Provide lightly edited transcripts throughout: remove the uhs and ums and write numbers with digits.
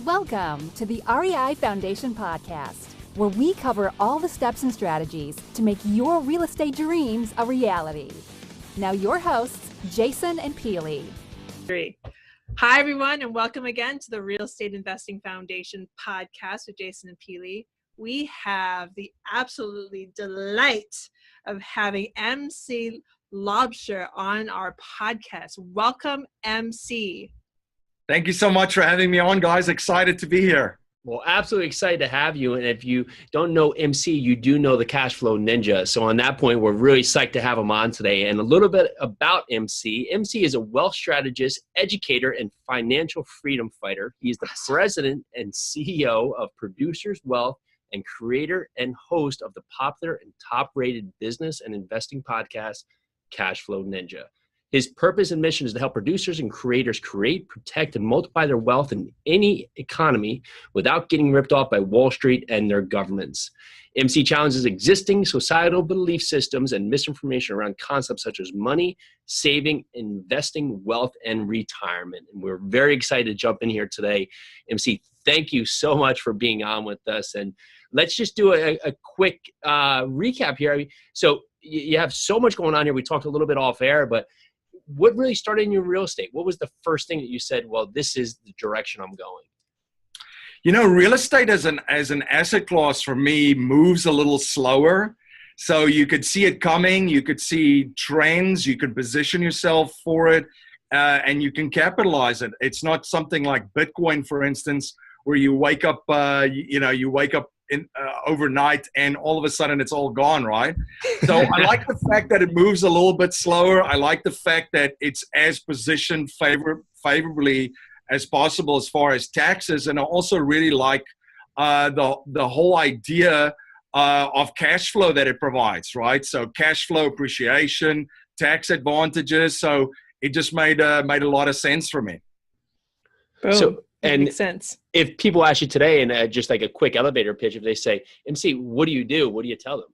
Welcome to the REI Foundation Podcast, where we cover all the steps and strategies to make your real estate dreams a reality. Now your hosts, Jason and Peely. Hi, everyone, and welcome again to the Real Estate Investing Foundation Podcast with Jason and Peely. We have the absolutely delight of having MC Laubscher on our podcast. Welcome, MC. Thank you so much for having me on, guys. Excited to be here. Well, absolutely excited to have you. And if you don't know MC, you do know the cash flow ninja. So on that point, we're really psyched to have him on today. And a little bit about MC. MC is a wealth strategist, educator, and financial freedom fighter. He is the president and CEO of Producers Wealth and creator and host of the popular and top-rated business and investing podcast, Cash Flow Ninja. His purpose and mission is to help producers and creators create, protect, and multiply their wealth in any economy without getting ripped off by Wall Street and their governments. MC challenges existing societal belief systems and misinformation around concepts such as money, saving, investing, wealth, and retirement. And we're very excited to jump in here today. MC, thank you so much for being on with us. And let's just do a quick recap here. So you have so much going on here. We talked a little bit off air, but what really started in your real estate? What was the first thing that you said, well, this is the direction I'm going? You know, real estate as an asset class for me moves a little slower. So you could see it coming. You could see trends. You could position yourself for it, and you can capitalize it. It's not something like Bitcoin, for instance, where you wake up, overnight and all of a sudden it's all gone, right? So I like the fact that it moves a little bit slower. I like the fact that it's as positioned favorably as possible as far as taxes. And I also really like the whole idea of cash flow that it provides, right? So cash flow appreciation, tax advantages. So it just made a lot of sense for me. Boom. That makes sense. If people ask you today, and just like a quick elevator pitch, if they say, MC, what do you do? What do you tell them?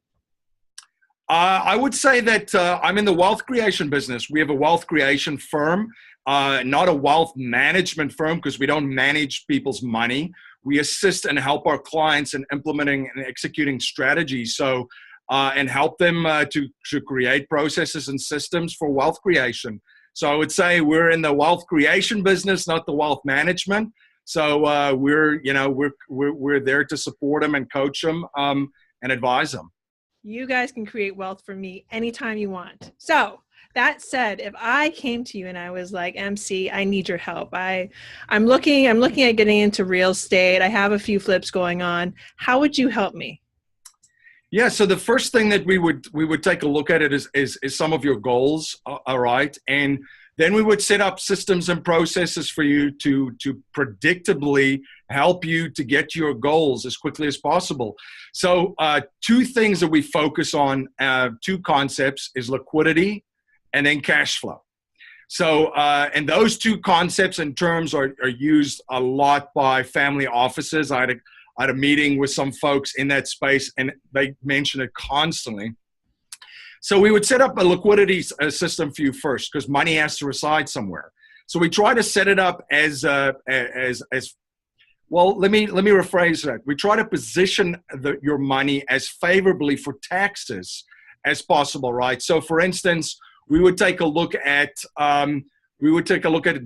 I would say that I'm in the wealth creation business. We have a wealth creation firm, not a wealth management firm, because we don't manage people's money. We assist and help our clients in implementing and executing strategies. So, and help them to create processes and systems for wealth creation. So I would say we're in the wealth creation business, not the wealth management. So we're there to support them and coach them and advise them. You guys can create wealth for me anytime you want. So that said, if I came to you and I was like, MC, I need your help. I'm looking at getting into real estate. I have a few flips going on. How would you help me? Yeah, so the first thing that we would take a look at it is some of your goals, all right? And then we would set up systems and processes for you to predictably help you to get your goals as quickly as possible. So two things that we focus on, two concepts, is liquidity and then cash flow. So, and those two concepts and terms are used a lot by family offices. I had a meeting with some folks in that space, and they mention it constantly. So we would set up a liquidity system for you first, because money has to reside somewhere. So we try to set it up as well. Let me rephrase that. We try to position your money as favorably for taxes as possible, right? So, for instance, we would take a look at a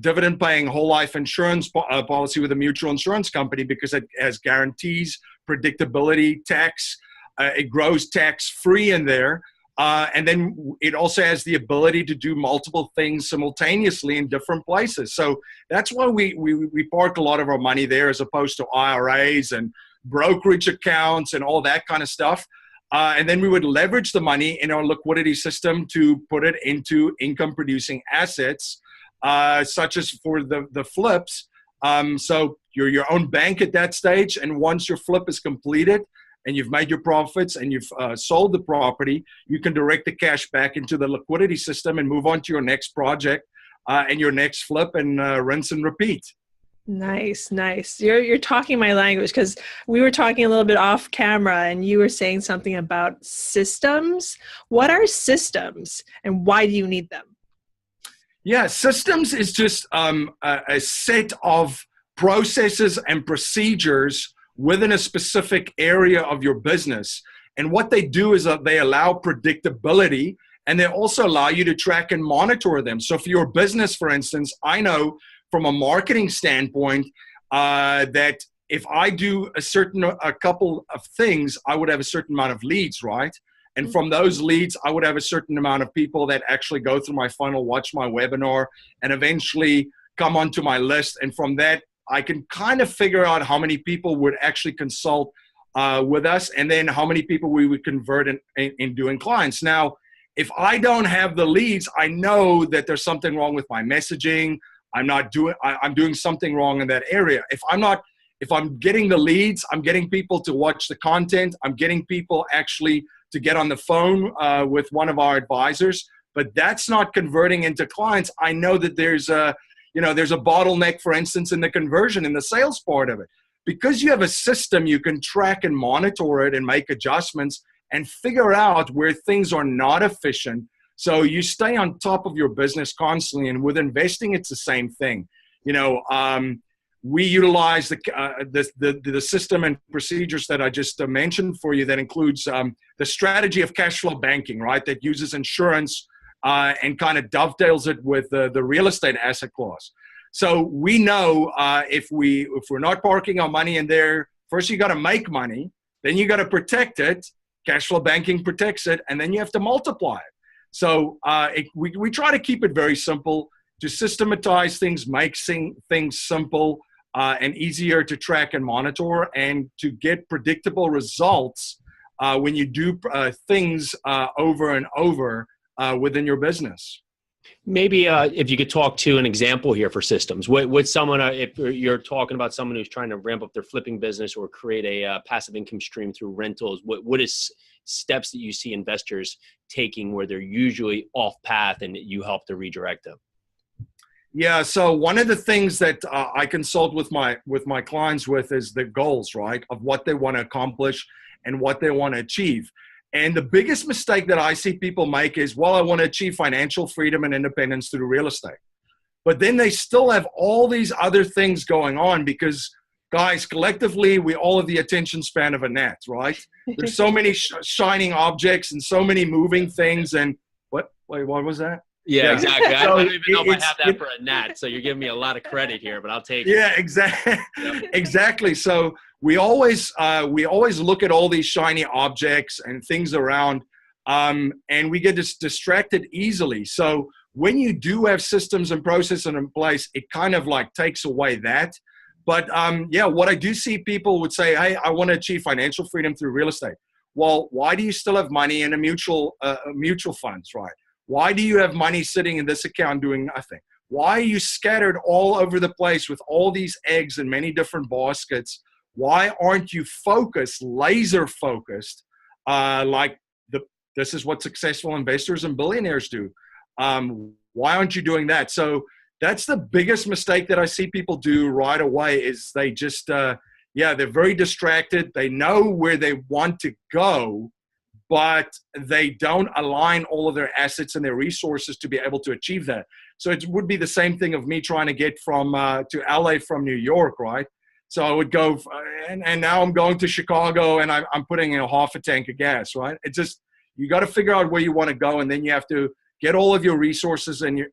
dividend-paying whole life insurance policy with a mutual insurance company, because it has guarantees, predictability, tax. It grows tax-free in there. And then it also has the ability to do multiple things simultaneously in different places. So that's why we park a lot of our money there, as opposed to IRAs and brokerage accounts and all that kind of stuff. And then we would leverage the money in our liquidity system to put it into income-producing assets, such as for the flips. So you're your own bank at that stage, and once your flip is completed and you've made your profits and you've sold the property, you can direct the cash back into the liquidity system and move on to your next project and your next flip, and rinse and repeat. Nice. You're talking my language, because we were talking a little bit off camera and you were saying something about systems. What are systems and why do you need them? Yeah, systems is just a set of processes and procedures within a specific area of your business. And what they do is that they allow predictability, and they also allow you to track and monitor them. So for your business, for instance, I know from a marketing standpoint that if I do a couple of things, I would have a certain amount of leads, right? And from those leads, I would have a certain amount of people that actually go through my funnel, watch my webinar, and eventually come onto my list. And from that, I can kind of figure out how many people would actually consult with us, and then how many people we would convert in doing clients. Now, if I don't have the leads, I know that there's something wrong with my messaging. I'm doing something wrong in that area. If I'm getting the leads, I'm getting people to watch the content, I'm getting people actually to get on the phone with one of our advisors, but that's not converting into clients, I know that there's a bottleneck, for instance, in the conversion, in the sales part of it. Because you have a system, you can track and monitor it and make adjustments and figure out where things are not efficient. So you stay on top of your business constantly. And with investing, it's the same thing. We utilize the system and procedures that I just mentioned for you. That includes the strategy of cash flow banking, right? That uses insurance and kind of dovetails it with the real estate asset class. So we know if we're not parking our money in there, first you got to make money, then you got to protect it. Cash flow banking protects it, and then you have to multiply it. So we try to keep it very simple, to systematize things, make things simple and easier to track and monitor, and to get predictable results when you do things over and over within your business. Maybe if you could talk to an example here for systems. What someone, if you're talking about someone who's trying to ramp up their flipping business or create a passive income stream through rentals, what is steps that you see investors taking where they're usually off path and you help to redirect them? Yeah, so one of the things that I consult with my clients with is the goals, right, of what they want to accomplish and what they want to achieve. And the biggest mistake that I see people make is, well, I want to achieve financial freedom and independence through real estate. But then they still have all these other things going on because, guys, collectively, we all have the attention span of a gnat, right? There's so many shining objects and so many moving things. And what was that? Yeah, exactly. I don't even know if I have that for a gnat. So you're giving me a lot of credit here, but I'll take it. Yeah, exactly. Yep. Exactly. So we always look at all these shiny objects and things around, and we get distracted easily. So when you do have systems and processes in place, it kind of like takes away that. But yeah, what I do see people would say, hey, I want to achieve financial freedom through real estate. Well, why do you still have money in a mutual funds, right? Why do you have money sitting in this account doing nothing? Why are you scattered all over the place with all these eggs in many different baskets? Why aren't you focused, laser focused, this is what successful investors and billionaires do? Why aren't you doing that? So that's the biggest mistake that I see people do right away is they just, they're very distracted. They know where they want to go, but they don't align all of their assets and their resources to be able to achieve that. So it would be the same thing of me trying to get from to LA from New York, right? So I would go, and now I'm going to Chicago, and I'm putting in a half a tank of gas, right? It's just, you got to figure out where you want to go, and then you have to get all of your resources and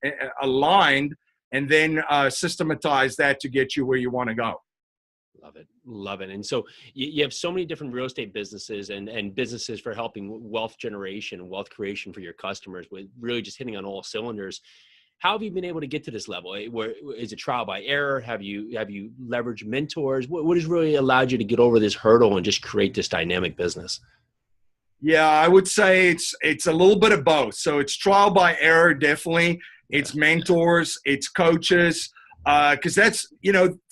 aligned, and then systematize that to get you where you want to go. Love it. And so you have so many different real estate businesses and businesses for helping wealth generation, wealth creation for your customers, with really just hitting on all cylinders. How have you been able to get to this level? Is it trial by error? Have you leveraged mentors? What has really allowed you to get over this hurdle and just create this dynamic business? Yeah, I would say it's a little bit of both. So it's trial by error, definitely. It's mentors, it's coaches, because that's,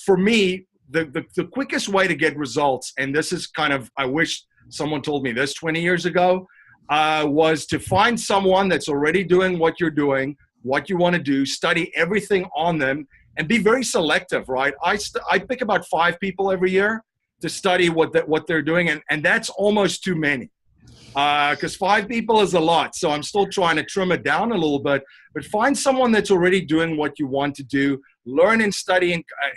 for me, the quickest way to get results, and this is kind of, I wish someone told me this 20 years ago, was to find someone that's already doing what you're doing, what you want to do, study everything on them, and be very selective, right? I pick about 5 people every year to study what they're doing, and that's almost too many. Because 5 people is a lot, so I'm still trying to trim it down a little bit, but find someone that's already doing what you want to do, learn and study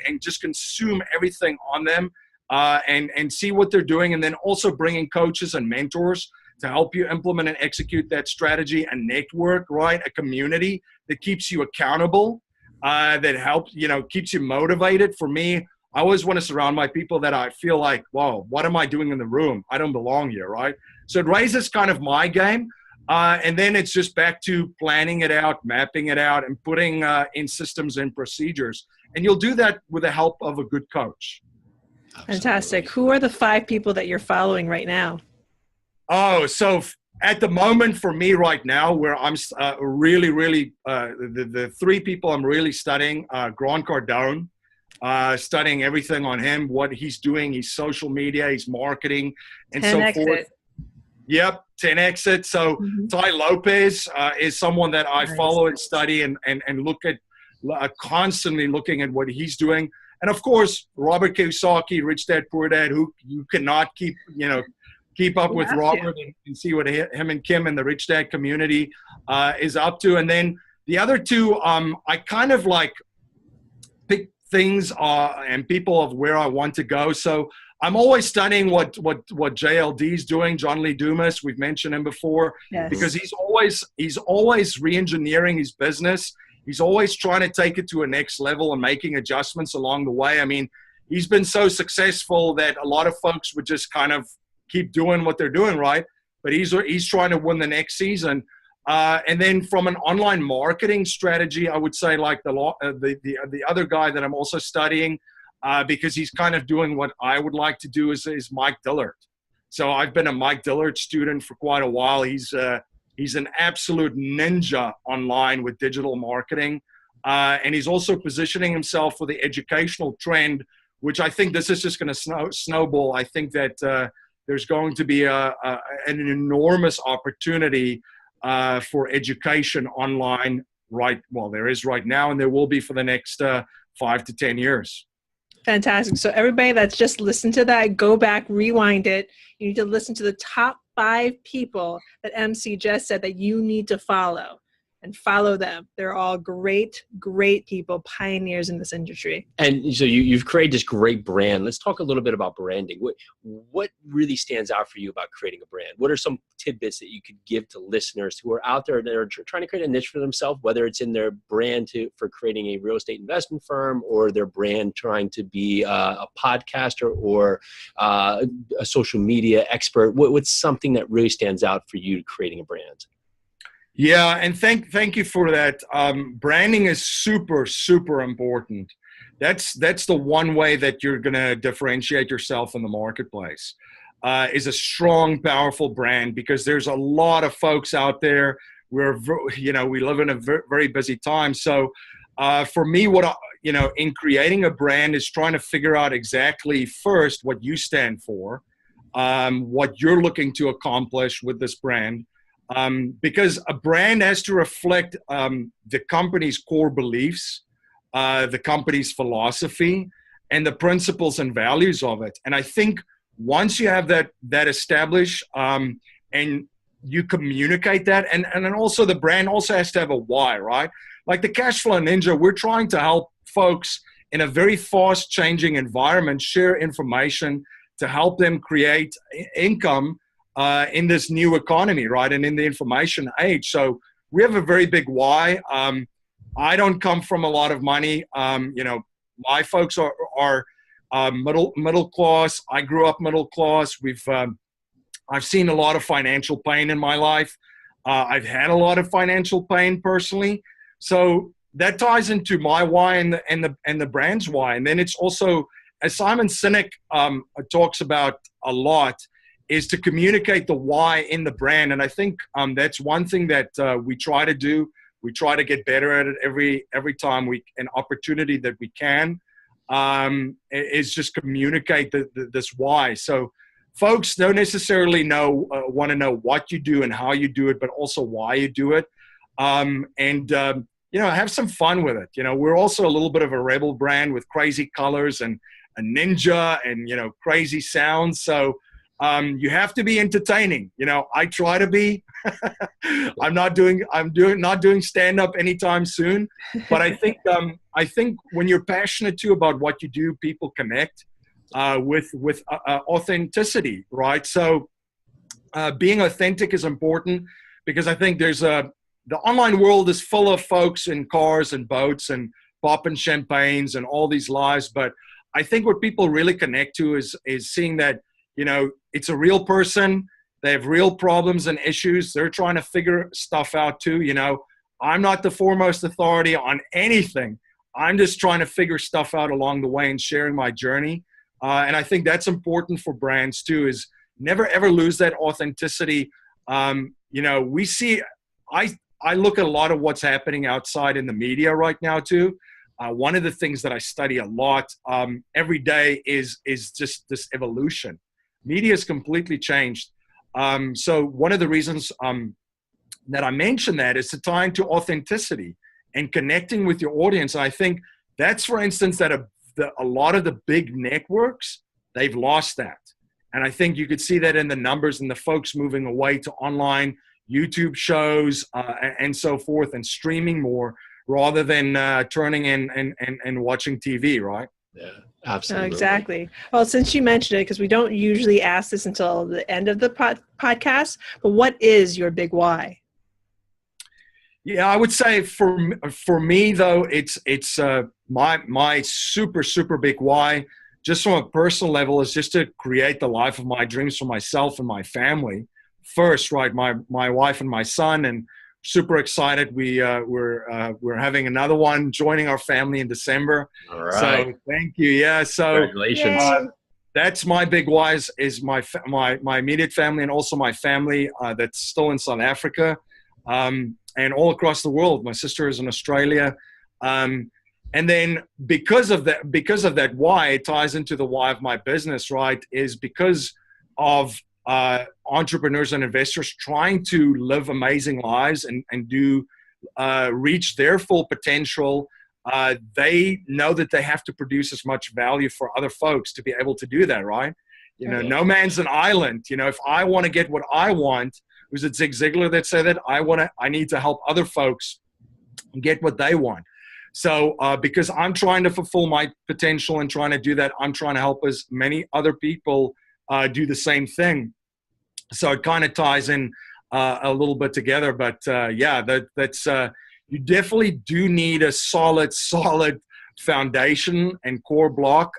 and just consume everything on them and see what they're doing. And then also bring in coaches and mentors to help you implement and execute that strategy, a network, right? A community that keeps you accountable, that helps, keeps you motivated. For me, I always want to surround my people that I feel like, whoa, what am I doing in the room? I don't belong here, right? So it raises kind of my game. And then it's just back to planning it out, mapping it out, and putting in systems and procedures. And you'll do that with the help of a good coach. Fantastic. Who are the 5 people that you're following right now? Oh, so at the moment for me right now, where I'm really, the 3 people I'm really studying, Grant Cardone, studying everything on him, what he's doing, his social media, his marketing, and so forth. Yep, 10 exit. So Ty Lopez is someone that I follow and study and look at, constantly looking at what he's doing. And of course, Robert Kiyosaki, Rich Dad Poor Dad, who you cannot keep up with Robert and see what him and Kim and the Rich Dad community is up to. And then the other 2, I kind of like pick things and people of where I want to go. So I'm always studying what JLD is doing, John Lee Dumas. We've mentioned him before, because he's always re-engineering his business. He's always trying to take it to a next level and making adjustments along the way. I mean, he's been so successful that a lot of folks would just kind of keep doing what they're doing, right? But he's trying to win the next season. And then from an online marketing strategy, I would say like the other guy that I'm also studying, because he's kind of doing what I would like to do is Mike Dillard. So I've been a Mike Dillard student for quite a while. He's an absolute ninja online with digital marketing. And he's also positioning himself for the educational trend, which I think this is just going to snowball. I think that there's going to be an enormous opportunity for education online there is right now, and there will be for the next 5 to 10 years. Fantastic. So everybody that's just listened to that, go back, rewind it. You need to listen to the top 5 people that MC just said that you need to follow, and follow them. They're all great, great people, pioneers in this industry. And so you've created this great brand. Let's talk a little bit about branding. What really stands out for you about creating a brand? What are some tidbits that you could give to listeners who are out there that are trying to create a niche for themselves, whether it's in their brand for creating a real estate investment firm, or their brand trying to be a podcaster or a social media expert? What's something that really stands out for you creating a brand? Yeah, and thank you for that. Branding is super, super important. That's the one way that you're going to differentiate yourself in the marketplace, is a strong, powerful brand, because there's a lot of folks out there. We live in a very busy time. So for me, in creating a brand is trying to figure out exactly first what you stand for, what you're looking to accomplish with this brand. Because a brand has to reflect the company's core beliefs, the company's philosophy, and the principles and values of it. And I think once you have that established, and you communicate that, and then also the brand also has to have a why, right? Like the Cashflow Ninja, we're trying to help folks in a very fast changing environment share information to help them create income in this new economy, right? And in the information age. So we have a very big why. I don't come from a lot of money. My folks are middle class. I grew up middle class. I've seen a lot of financial pain in my life. I've had a lot of financial pain personally. So that ties into my why and the brand's why. And then it's also, as Simon Sinek talks about a lot, is to communicate the why in the brand. And I think that's one thing that we try to do. We try to get better at it every time an opportunity that we can, is just communicate this why. So folks don't necessarily want to know what you do and how you do it, but also why you do it. Have some fun with it. We're also a little bit of a rebel brand with crazy colors and a ninja and, crazy sounds. So You have to be entertaining. I try to be. I'm not doing stand-up anytime soon. But I think when you're passionate too about what you do, people connect with authenticity, right? So being authentic is important, because I think the online world is full of folks in cars and boats and popping champagnes and all these lives. But I think what people really connect to is seeing that, it's a real person. They have real problems and issues. They're trying to figure stuff out too. I'm not the foremost authority on anything. I'm just trying to figure stuff out along the way and sharing my journey. And I think that's important for brands too, is never ever lose that authenticity. We see, I look at a lot of what's happening outside in the media right now too. One of the things that I study a lot every day is just this evolution. Media has completely changed. So one of the reasons that I mentioned that is to tie into authenticity and connecting with your audience. And I think that's, for instance, that a lot of the big networks, they've lost that. And I think you could see that in the numbers and the folks moving away to online YouTube shows and so forth, and streaming more rather than turning in and watching TV, right? Yeah, absolutely. Exactly. Well, since you mentioned it, because we don't usually ask this until the end of the podcast, but what is your big why? Yeah, I would say for me though, it's my super big why, just from a personal level, is just to create the life of my dreams for myself and my family first, right? My wife and my son, and super excited. We're having another one joining our family in December. All right. So thank you. Yeah. So congratulations. That's my big why is my immediate family, and also my family that's still in South Africa. And all across the world. My sister is in Australia. And then because of that why, it ties into the why of my business, right, is because of entrepreneurs and investors trying to live amazing lives and do reach their full potential. They know that they have to produce as much value for other folks to be able to do that, right? No man's an island. If I want to get what I want, was it Zig Ziglar that said that? I need to help other folks get what they want. So because I'm trying to fulfill my potential and trying to do that, I'm trying to help as many other people do the same thing. So it kind of ties in a little bit together. But that's you definitely do need a solid foundation and core block,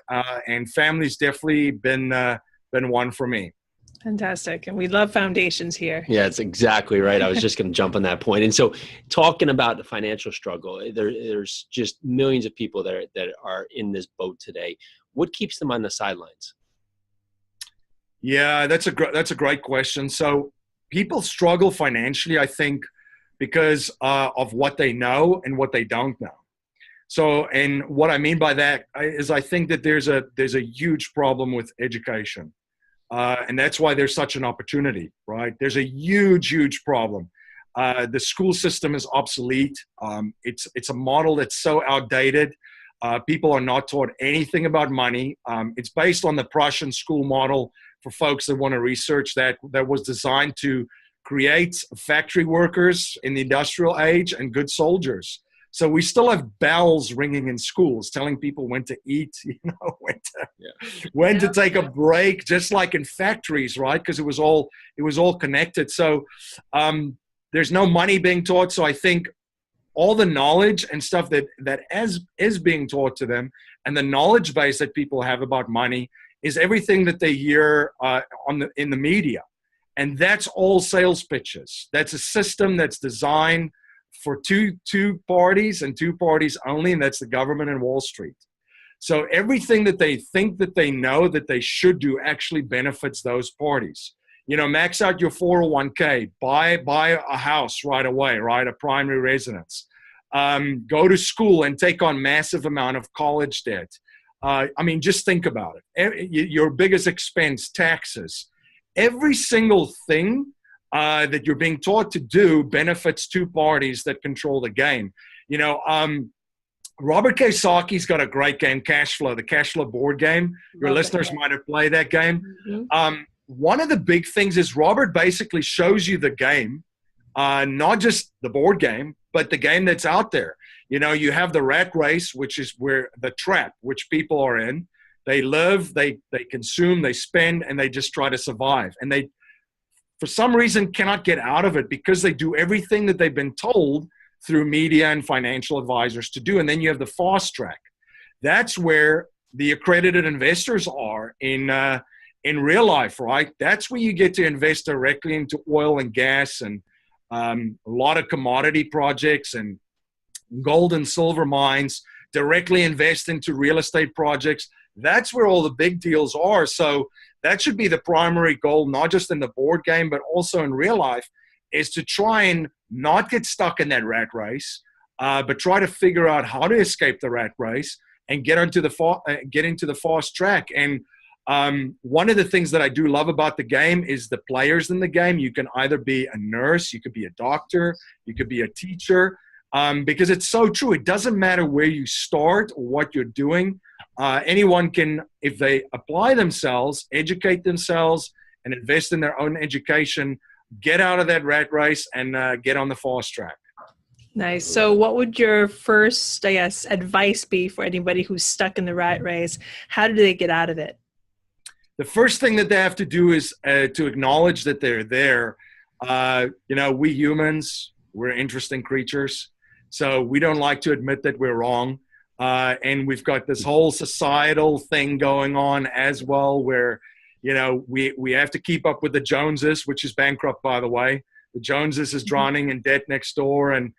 and family's definitely been one for me. Fantastic. And we love foundations here. Yeah, that's exactly right. I was just going to jump on that point. And so talking about the financial struggle, there's just millions of people that are in this boat today. What keeps them on the sidelines? Yeah, that's a great question. So people struggle financially, I think, because of what they know and what they don't know. So, and what I mean by that is I think that there's a huge problem with education. And that's why there's such an opportunity, right? There's a huge problem. The school system is obsolete. It's a model that's so outdated. People are not taught anything about money. It's based on the Prussian school model, for folks that want to research that was designed to create factory workers in the industrial age and good soldiers. So we still have bells ringing in schools telling people when to eat, when to take a break, just like in factories, right? Because it was all connected. So there's no money being taught. So I think all the knowledge and stuff that is being taught to them, and the knowledge base that people have about money, is everything that they hear in the media. And that's all sales pitches. That's a system that's designed for two parties and two parties only, and that's the government and Wall Street. So everything that they think that they know that they should do actually benefits those parties. Max out your 401k, buy a house right away, right? A primary residence. Go to school and take on massive amount of college debt. Just think about it. Your biggest expense, taxes. Every single thing that you're being taught to do benefits two parties that control the game. Robert Kiyosaki's got a great game, Cash Flow, the Cash Flow board game. Your listeners might have played that game. Mm-hmm. one of the big things is Robert basically shows you the game, not just the board game, but the game that's out there. You know, you have the rat race, which is where the trap, which people are in. They live, they consume, they spend, and they just try to survive. And they, for some reason, cannot get out of it because they do everything that they've been told through media and financial advisors to do. And then you have the fast track. That's where the accredited investors are in real life, right? That's where you get to invest directly into oil and gas and a lot of commodity projects and gold and silver mines, directly invest into real estate projects. That's where all the big deals are. So that should be the primary goal, not just in the board game, but also in real life, is to try and not get stuck in that rat race, but try to figure out how to escape the rat race and get into the fast track. And one of the things that I do love about the game is the players in the game. You can either be a nurse, you could be a doctor, you could be a teacher, because it's so true. It doesn't matter where you start or what you're doing. Anyone can, if they apply themselves, educate themselves, and invest in their own education, get out of that rat race and get on the fast track. Nice. So what would your first, I guess, advice be for anybody who's stuck in the rat race? How do they get out of it? The first thing that they have to do is to acknowledge that they're there. You know, we humans, we're interesting creatures. So we don't like to admit that we're wrong. And we've got this whole societal thing going on as well where, you know, we have to keep up with the Joneses, which is bankrupt, by the way. The Joneses is drowning in debt next door, and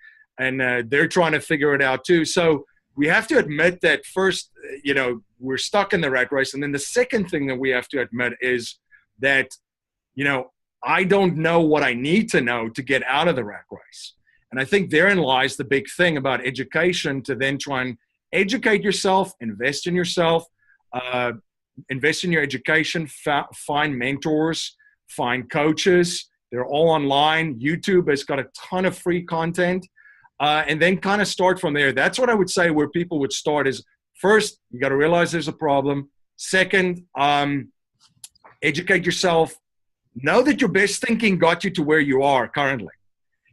they're trying to figure it out too. So we have to admit that first, you know, we're stuck in the rat race. And then the second thing that we have to admit is that, you know, I don't know what I need to know to get out of the rat race. And I think therein lies the big thing about education, to then try and educate yourself, invest in yourself, invest in your education, find mentors, find coaches. They're all online. YouTube has got a ton of free content. And then kind of start from there. That's what I would say where people would start is, first, you got to realize there's a problem. Second, educate yourself. Know that your best thinking got you to where you are currently.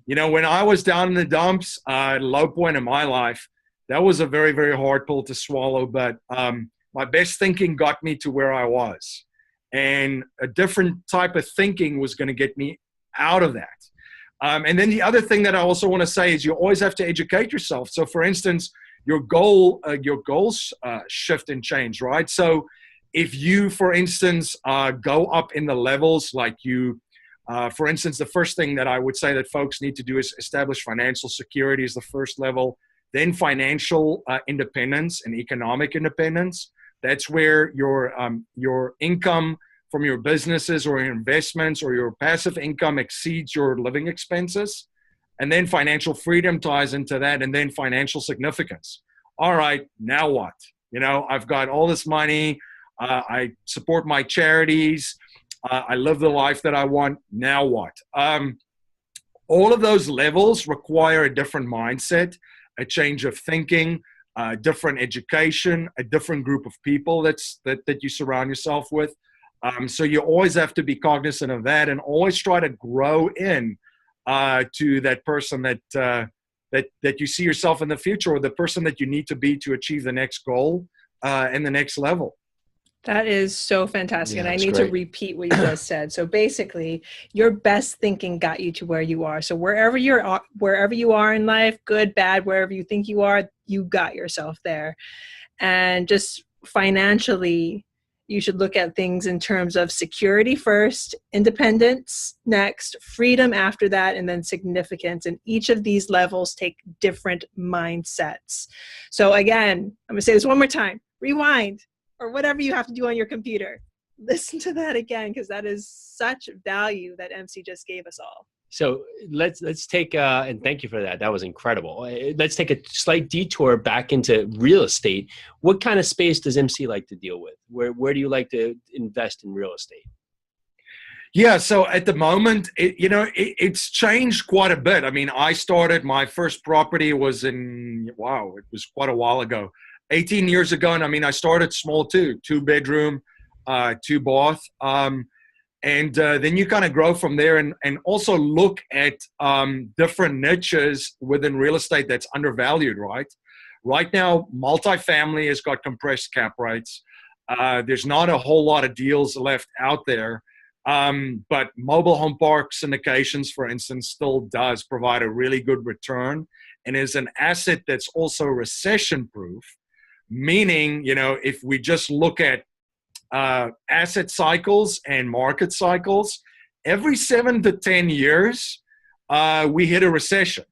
You know, when I was down in the dumps, at a low point in my life, that was a very, very hard pill to swallow. But my best thinking got me to where I was. And a different type of thinking was going to get me out of that. And then the other thing that I also want to say is you always have to educate yourself. So, for instance, your goals shift and change, right? So if you, for instance, go up in the levels, like you, for instance, the first thing that I would say that folks need to do is establish financial security is the first level, then financial independence and economic independence. That's where your income from your businesses or your investments or your passive income exceeds your living expenses. And then financial freedom ties into that, and then financial significance. All right, now what? You know, I've got all this money. I support my charities. I live the life that I want. Now what? All of those levels require a different mindset, a change of thinking, different education, a different group of people that you surround yourself with. So you always have to be cognizant of that, and always try to grow in to that person that you see yourself in the future, or the person that you need to be to achieve the next goal and the next level. That is so fantastic. Yeah, and I need to repeat what you just said. So basically, your best thinking got you to where you are. So wherever you are in life, good, bad, wherever you think you are, you got yourself there. And just financially, you should look at things in terms of security first, independence next, freedom after that, and then significance. And each of these levels take different mindsets. So again, I'm going to say this one more time. Rewind, or whatever you have to do on your computer. Listen to that again, because that is such value that MC just gave us all. So let's take, and thank you for that. That was incredible. Let's take a slight detour back into real estate. What kind of space does MC like to deal with? Where do you like to invest in real estate? Yeah, so at the moment, it's changed quite a bit. I mean, I started, my first property was it was quite a while ago, 18 years ago. And I mean, I started small too, 2-bedroom, 2-bath. And then you kind of grow from there, and also look at different niches within real estate that's undervalued, right? Right now, multifamily has got compressed cap rates. There's not a whole lot of deals left out there. But mobile home park syndications, for instance, still does provide a really good return and is an asset that's also recession-proof, meaning, if we just look at asset cycles and market cycles, every 7 to 10 years, we hit a recession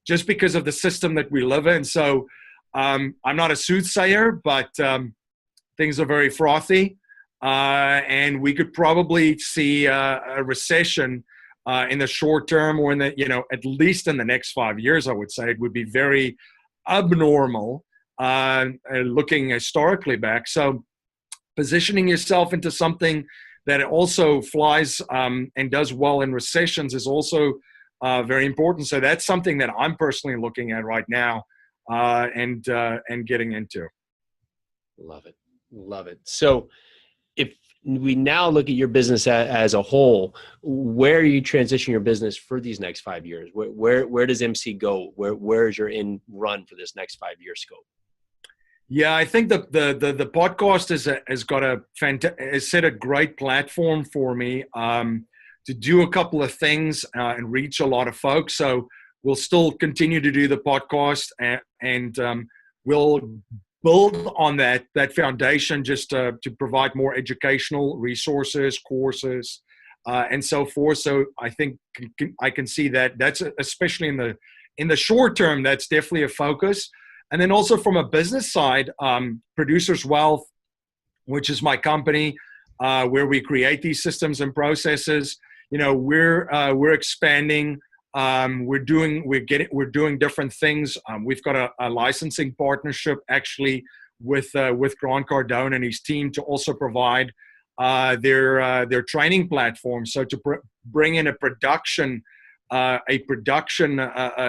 just because of the system that we live in. So I'm not a soothsayer, but things are very frothy. And we could probably see a recession in the short term, or in the, at least in the next 5 years, I would say. It would be very abnormal looking historically back. So positioning yourself into something that also flies and does well in recessions is also very important. So that's something that I'm personally looking at right now and getting into. Love it. Love it. So if we now look at your business as a whole, where are you transitioning your business for these next 5 years? Where does MC go? Where is your end run for this next 5 year scope? Yeah, I think the podcast has set a great platform for me to do a couple of things and reach a lot of folks. So we'll still continue to do the podcast, and we'll build on that foundation just to provide more educational resources, courses, and so forth. So I think I can see that's especially in the short term, that's definitely a focus. And then also from a business side, Producers Wealth, which is my company, where we create these systems and processes. We're expanding. We're doing different things. We've got a licensing partnership actually with Grant Cardone and his team to also provide their training platform. So to bring in a production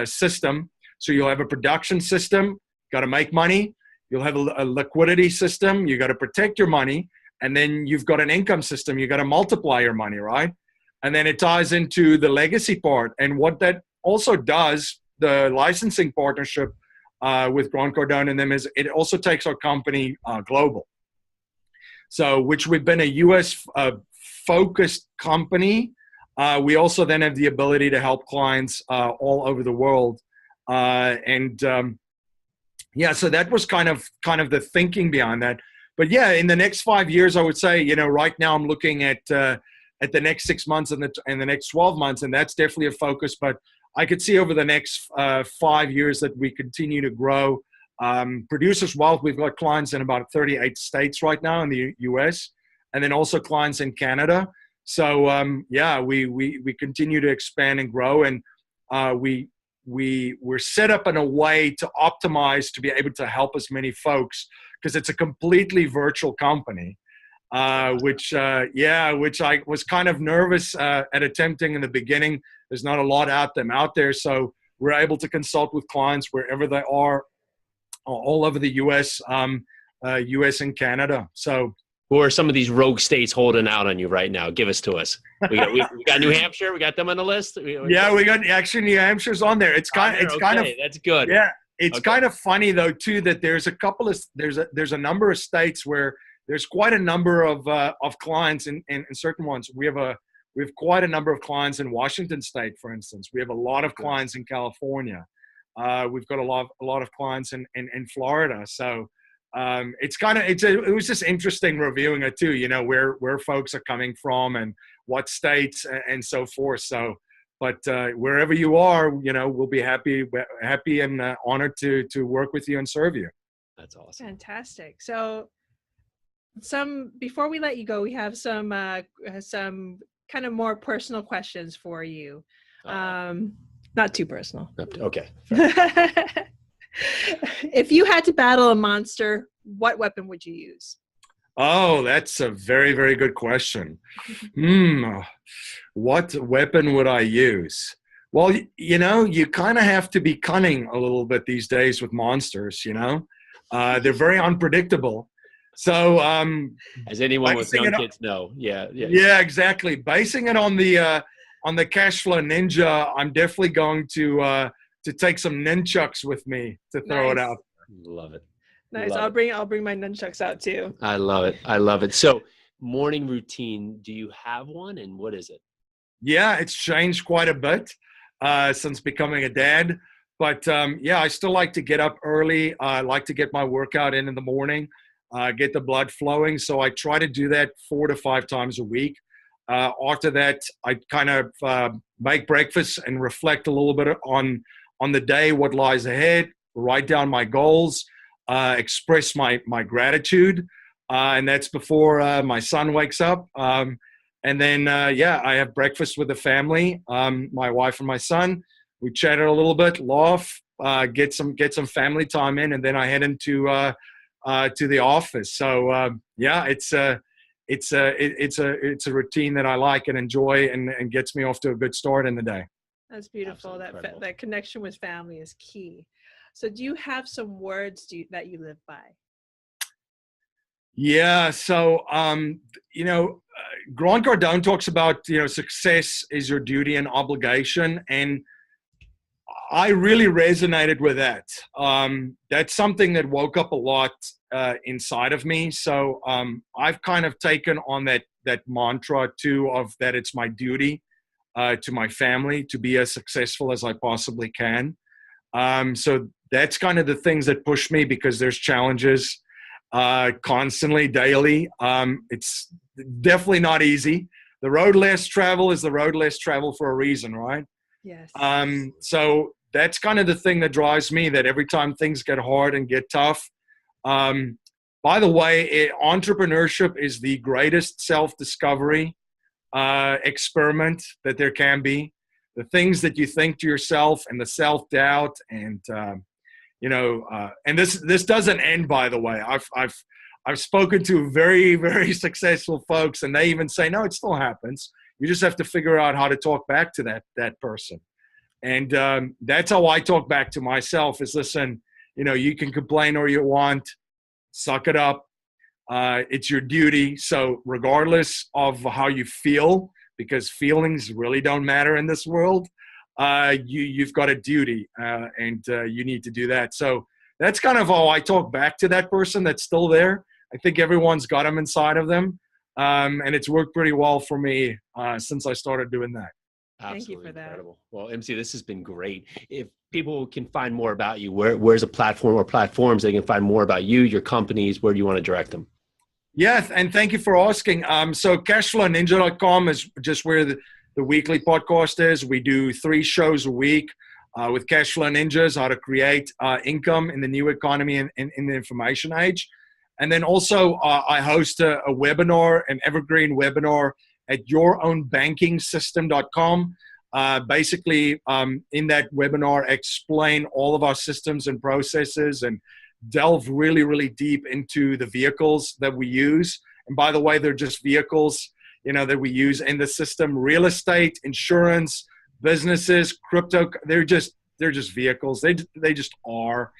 system. So you'll have a production system, got to make money. You'll have a liquidity system. You got to protect your money, and then you've got an income system. You got to multiply your money, right? And then it ties into the legacy part. And what that also does, the licensing partnership with Grant Cardone and them, is it also takes our company global. So, which we've been a U.S. Focused company. We also then have the ability to help clients all over the world. So that was kind of the thinking behind that. But yeah, in the next 5 years, I would say, right now I'm looking at the next 6 months and the next 12 months, and that's definitely a focus. But I could see over the next 5 years that we continue to grow. Producers Wealth, we've got clients in about 38 states right now in the U.S., and then also clients in Canada. So we continue to expand and grow, and we're set up in a way to optimize to be able to help as many folks, because it's a completely virtual company. Which I was kind of nervous at attempting in the beginning. There's not a lot out there. So we're able to consult with clients wherever they are, all over the U.S., U.S. and Canada. So who are some of these rogue states holding out on you right now? Give us to us. We got New Hampshire. We got them on the list. We got actually New Hampshire's on there. It's kind of that's good. Yeah, it's kind of funny though too that there's a number of states where there's quite a number of clients in certain ones. We have quite a number of clients in Washington State, for instance. We have a lot of clients in California. We've got a lot of clients in Florida. So it was just interesting reviewing it too. Where folks are coming from and what states and so forth. So, but wherever you are, we'll be happy and honored to work with you and serve you. That's awesome. Fantastic. So, before we let you go, we have some kind of more personal questions for you. Not too personal. Okay. If you had to battle a monster, what weapon would you use? Oh, that's a very, very good question. What weapon would I use? Well, you kind of have to be cunning a little bit these days with monsters, they're very unpredictable. So, as anyone with basing young it on- kids know, yeah. yeah, exactly. Basing it on the cash flow ninja, I'm definitely going to take some nunchucks with me to throw it Nice. out. Love it. Nice. Love I'll bring my nunchucks out too. I love it. I love it. So, morning routine, do you have one, and what is it? Yeah, it's changed quite a bit since becoming a dad. But yeah, I still like to get up early. I like to get my workout in the morning, get the blood flowing. So I try to do that 4 to 5 times a week. After that, I kind of make breakfast and reflect a little bit on the day, what lies ahead, write down my goals, express my gratitude. And that's before my son wakes up. And then, yeah, I have breakfast with the family, my wife and my son. We chatted a little bit, laugh, get some family time in, and then I head into to the office. So yeah, it's a routine that I like and enjoy, and gets me off to a good start in the day. That's beautiful. Absolutely That connection with family is key. So do you have some words that you live by? Yeah. So, Grant Cardone talks about, success is your duty and obligation. And I really resonated with that. That's something that woke up a lot inside of me. So I've kind of taken on that mantra too, of that it's my duty to my family to be as successful as I possibly can. So that's kind of the things that push me, because there's challenges constantly, daily. It's definitely not easy. The road less travel is the road less travel for a reason, right? Yes. So that's kind of the thing that drives me, that every time things get hard and get tough. By the way, entrepreneurship is the greatest self-discovery experiment that there can be. The things that you think to yourself, and the self-doubt, and and this doesn't end, by the way. I've spoken to very, very successful folks, and they even say, no, it still happens. You just have to figure out how to talk back to that person. And that's how I talk back to myself is, listen, you can complain all you want, suck it up. It's your duty. So regardless of how you feel, because feelings really don't matter in this world, you've got a duty, and you need to do that. So that's kind of how I talk back to that person that's still there. I think everyone's got them inside of them. And it's worked pretty well for me since I started doing that. Absolutely. Thank you for that. Incredible. Well, MC, this has been great. If people can find more about you, where's a platform or platforms they can find more about you, your companies, where do you want to direct them? Yeah, and thank you for asking. So cashflowninja.com is just where the weekly podcast is. We do 3 shows a week with Cashflow Ninjas, how to create income in the new economy and in the information age. And then also I host a webinar, an evergreen webinar at yourownbankingsystem.com. Basically, in that webinar, explain all of our systems and processes and delve really, really deep into the vehicles that we use. And by the way, they're just vehicles, that we use in the system. Real estate, insurance, businesses, crypto, they're just vehicles. They just are.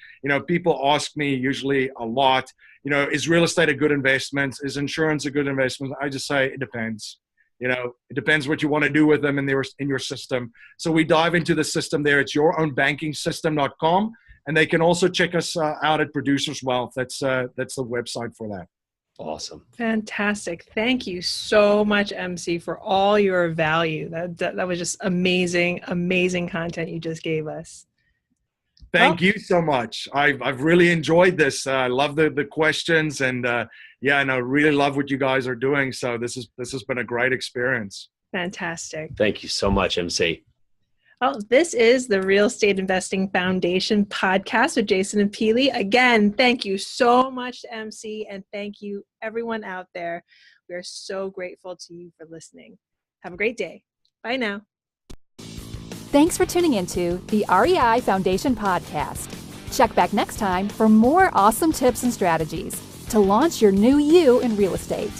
People ask me usually a lot, is real estate a good investment? Is insurance a good investment? I just say it depends. It depends what you want to do with them in your system. So we dive into the system there. It's yourownbankingsystem.com. And they can also check us out at Producers Wealth. That's the website for that. Awesome. Fantastic. Thank you so much, MC, for all your value. That was just amazing, amazing content you just gave us. Thank you so much. I've really enjoyed this. I love the questions, and and I really love what you guys are doing. So this has been a great experience. Fantastic. Thank you so much, MC. Well, this is the Real Estate Investing Foundation podcast with Jason and Peely. Again, thank you so much to MC, and thank you everyone out there. We are so grateful to you for listening. Have a great day. Bye now. Thanks for tuning into the REI Foundation podcast. Check back next time for more awesome tips and strategies to launch your new you in real estate.